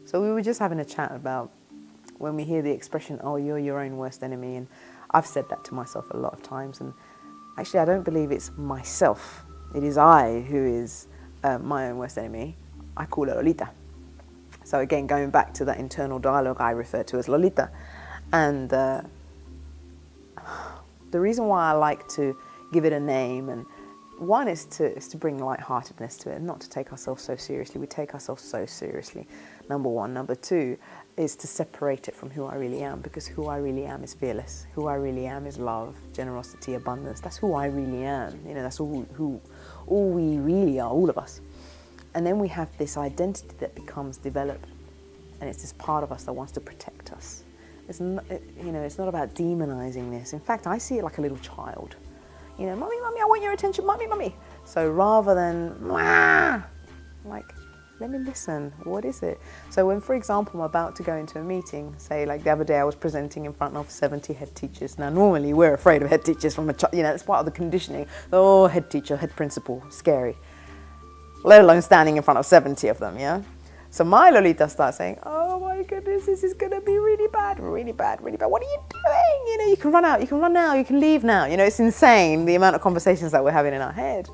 So we were just having a chat about when we hear the expression, oh, you're your own worst enemy. And I've said that to myself a lot of times. And actually, I don't believe it's myself. It is I who is my own worst enemy. I call her Lolita. So again, going back to that internal dialogue I refer to as Lolita. And the reason why I like to give it a name, and one is to bring lightheartedness to it and not to take ourselves so seriously. We take ourselves so seriously, number one. Number two is to separate it from who I really am, because who I really am is fearless. Who I really am is love, generosity, abundance. That's who I really am. You know, that's all we really are, all of us. And then we have this identity that becomes developed, and it's this part of us that wants to protect us. It's not, it's not about demonizing this. In fact, I see it like a little child. You know, mummy, mummy, I want your attention, mummy, mummy. So rather than, like, let me listen, what is it? So when, for example, I'm about to go into a meeting, say like the other day I was presenting in front of 70 head teachers. Now normally we're afraid of head teachers from a child, it's part of the conditioning. Oh, head teacher, head principal, scary. Let alone standing in front of 70 of them, yeah? So my Lolita starts saying, oh my goodness, this is going to be really bad, really bad, really bad. What are you doing? You can run out, you can run now, you can leave now. It's insane, the amount of conversations that we're having in our head.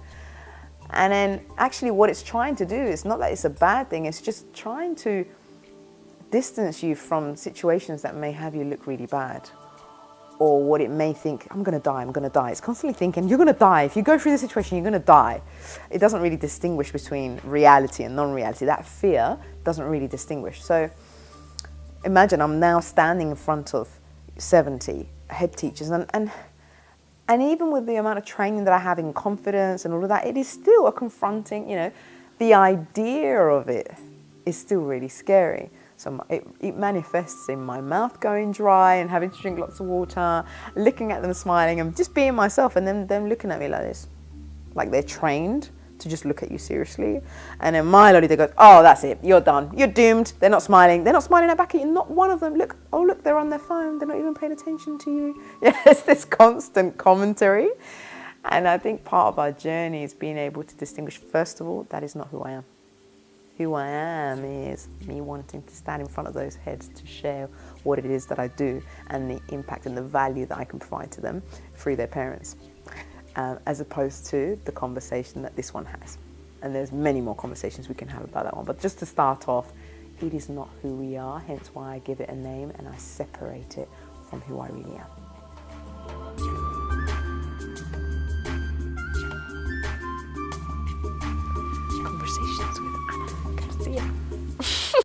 And then actually what it's trying to do is not that it's a bad thing, it's just trying to distance you from situations that may have you look really bad. Or what it may think, I'm going to die, I'm going to die. It's constantly thinking, you're going to die. If you go through this situation, you're going to die. It doesn't really distinguish between reality and non-reality. That fear doesn't really distinguish. So imagine I'm now standing in front of 70 head teachers. And even with the amount of training that I have in confidence and all of that, it is still a confronting, the idea of it is still really scary. So it manifests in my mouth going dry and having to drink lots of water, looking at them smiling and just being myself, and then them looking at me like this. Like they're trained to just look at you seriously. And then my Lolita goes, oh, that's it, you're done, you're doomed. They're not smiling back at you. Not one of them. Look, they're on their phone. They're not even paying attention to you. It's this constant commentary. And I think part of our journey is being able to distinguish, first of all, that is not who I am. Who I am is me wanting to stand in front of those heads to share what it is that I do and the impact and the value that I can provide to them through their parents, as opposed to the conversation that this one has. And there's many more conversations we can have about that one. But just to start off, it is not who we are, hence why I give it a name and I separate it from who I really am. Conversations with Anna Garcia.